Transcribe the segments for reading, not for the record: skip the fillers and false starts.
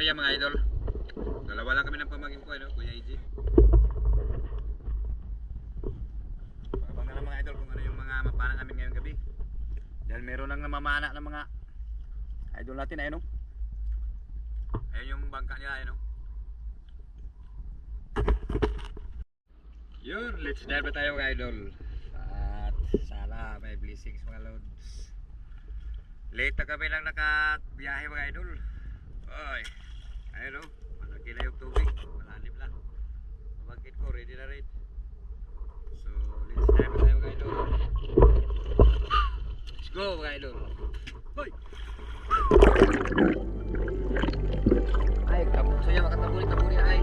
area mga idol. Dalawa lang kami ng pamangkin ko, ano, Kuya EJ. Pagabang na lang mga idol kung ano yung mga mapana namin ngayong gabi. Dahil meron lang namamana ng mga idol natin, ayun o. Ayun yung bangka nila, ayun o. Yun, let's dive na tayo mga idol. At sana may blessings mga lods. Late na kami lang nakabiyahe mga idol. Oy, ayun o, malaki na yung tubig, malalim lang. Pabangkit ko, ready na rin. So, let's dive na tayo mga idol. Let's go mga idol. Hoy! Ay, saya makataburi-taburi ay.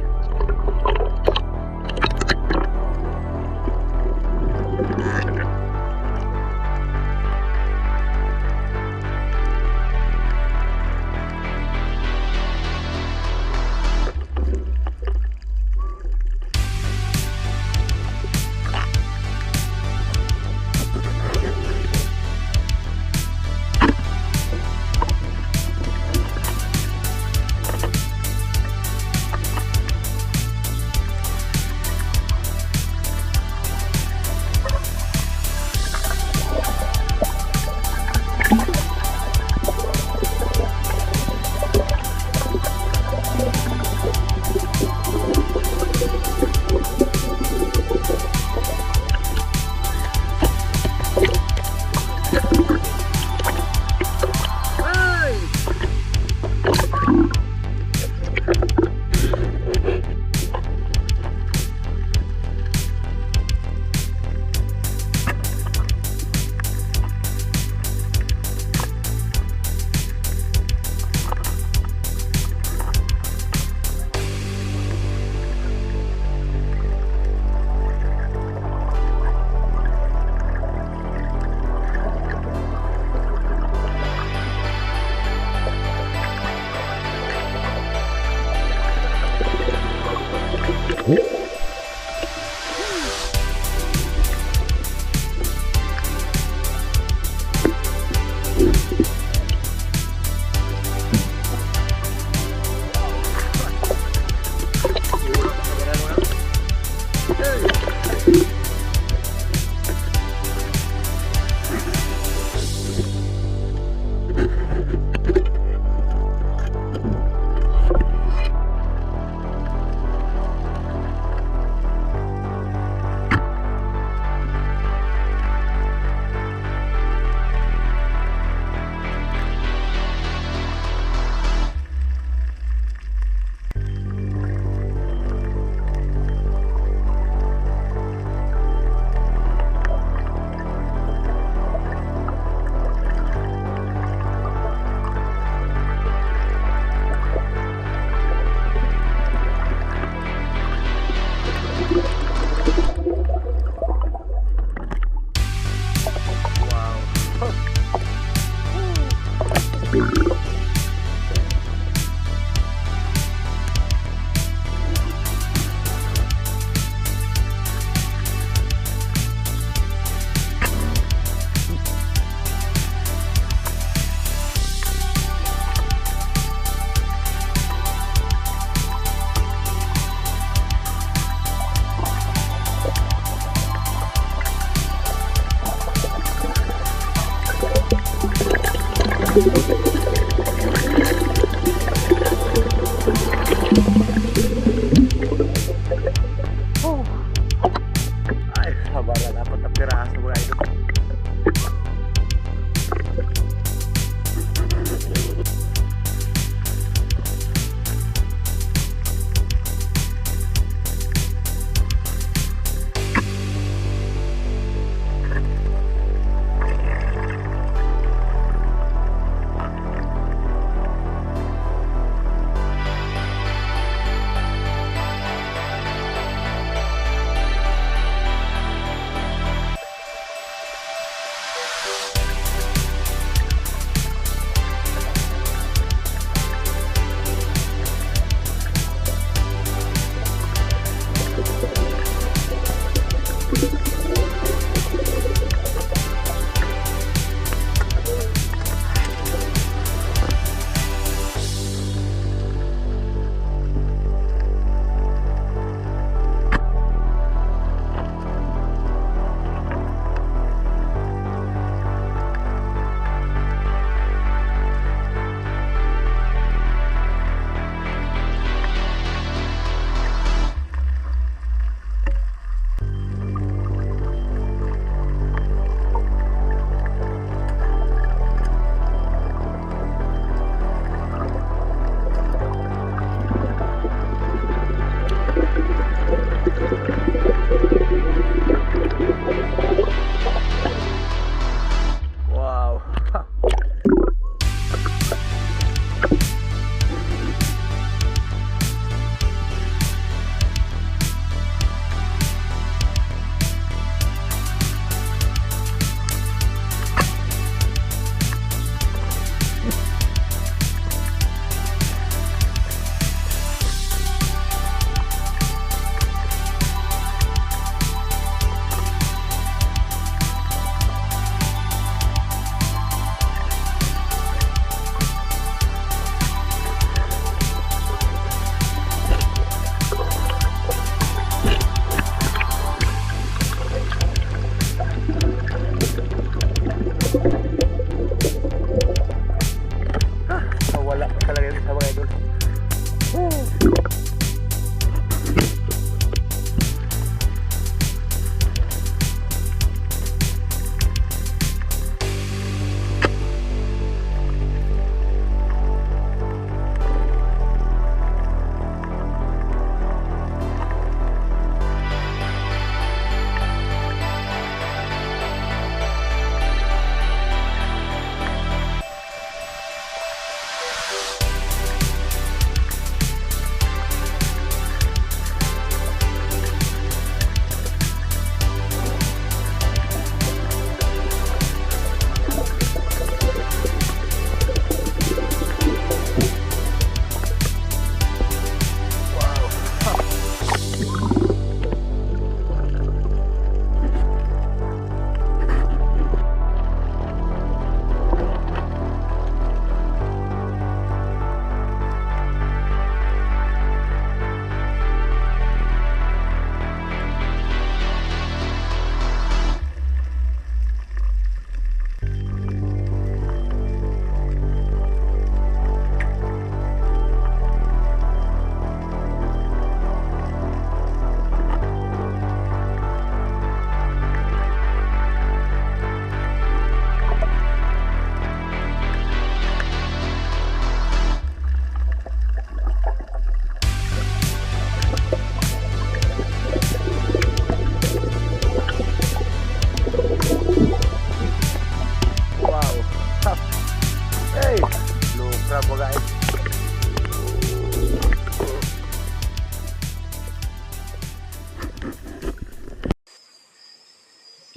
Ay, habala dapat na piraso mga idol.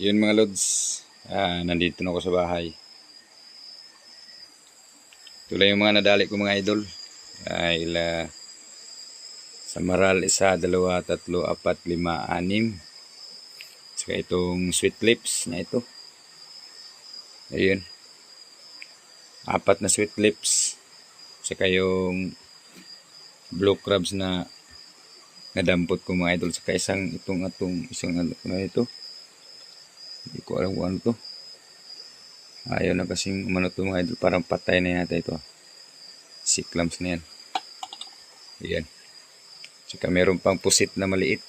Yun mga lods, nandito na ako sa bahay. Ito lang yung mga nadali ko mga idol. Dahil sa Maral, 1, 2, 3, 4, 5, 6. Saka itong sweet lips na ito. Ayun. 4 na sweet lips. Saka yung blue crabs na nadampot ko mga idol. Saka isang ano na ito. Hindi ko alam kung ano to. Ayaw na kasing umano to mga idol. Parang patay na yata ito. Siklams na yan. Ayan. Saka meron pang pusit na maliit.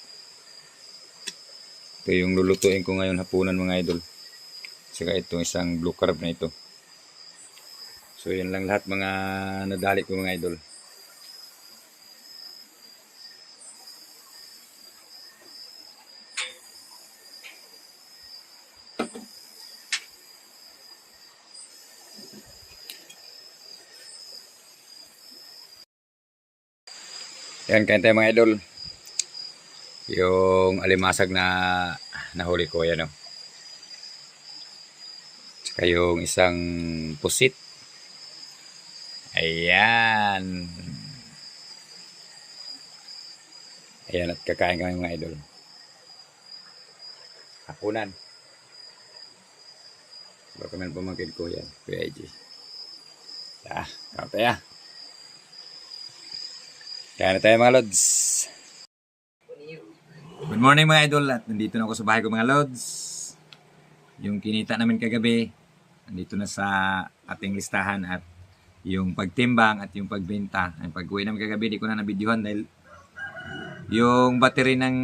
Ito yung lulutuin ko ngayon hapunan mga idol. Saka itong isang blue crab na ito. So yan lang lahat mga nadali ko mga idol. Yan, kain tayo mga idol. Yung alimasag na nahuli ko, yan o. Saka yung isang pusit. Ayan. Ayan, at kakain kami mga idol. Hapunan. Baka man pamangkin ko yan. Kuya IG. Kain tayo. Kaya na tayo mga lods. Good morning mga idol. At nandito na ako sa bahay ko mga lods. Yung kinita namin kagabi, nandito na sa ating listahan. At yung pagtimbang at yung pagbenta. Ang pag-uwi namin kagabi, di ko na nabidyohan dahil yung battery ng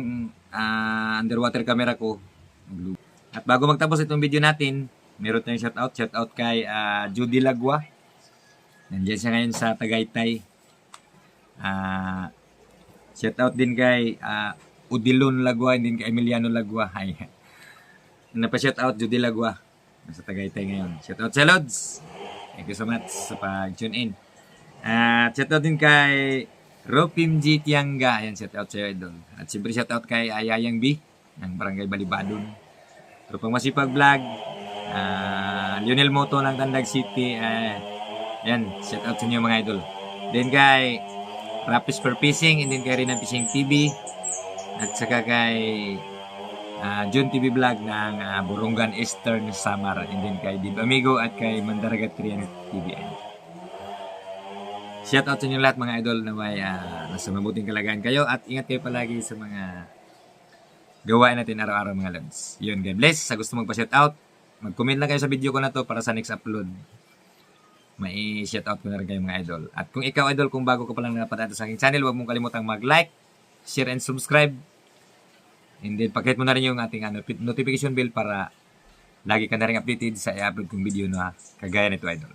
underwater camera ko. At bago magtapos itong video natin, meron tayong shoutout kay Judy Lagwa. Nandiyan siya ngayon sa Tagaytay. Shoutout din kay Udilon Lagwa, din kay Emiliano Lagwa. Hi. Napa-shoutout Judy Lagwa. Nasa Tagaytay ngayon. Shoutout sa Lods. Thank you so much sa pag-tune in. Shoutout din kay Ropim G. Tiangga. Ayan, shoutout sa iyo, idol. At siyempre shoutout kay Ayayang B ng Barangay Balibadon. Tropang Masipag Vlog. Lionel Moto ng Tandag City. Yan, shoutout sa inyo mga idol. Then kay Rapis for Fishing, and then kay Rinan Fishing TV. At saka kay Jun TV Vlog ng Burungan Eastern Samar, and then kay Dib Amigo at kay Mandaragat Trian TV. Shoutout sa inyo lahat mga idol na may nasa mabuting kalagayan kayo at ingat kayo palagi sa mga gawain natin araw-araw mga lods. Yun, God bless. Sa gusto magpa-shoutout, mag-comment lang kayo sa video ko na to para sa next upload. May shoutout ko na rin kayo mga idol. At kung ikaw idol, kung bago ka pa lang napadaan sa aking channel, huwag mong kalimutang mag-like, share, and subscribe. And then, pakihit mo na rin yung ating notification bell para lagi ka na rin updated sa i-upload kong video na kagaya nito idol.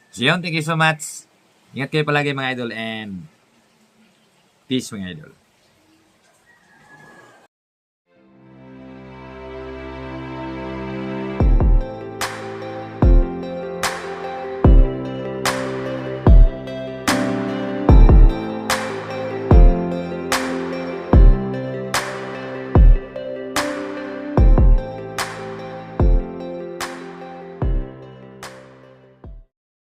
So yun, thank you so much. Ingat kayo palagi mga idol and peace mga idol.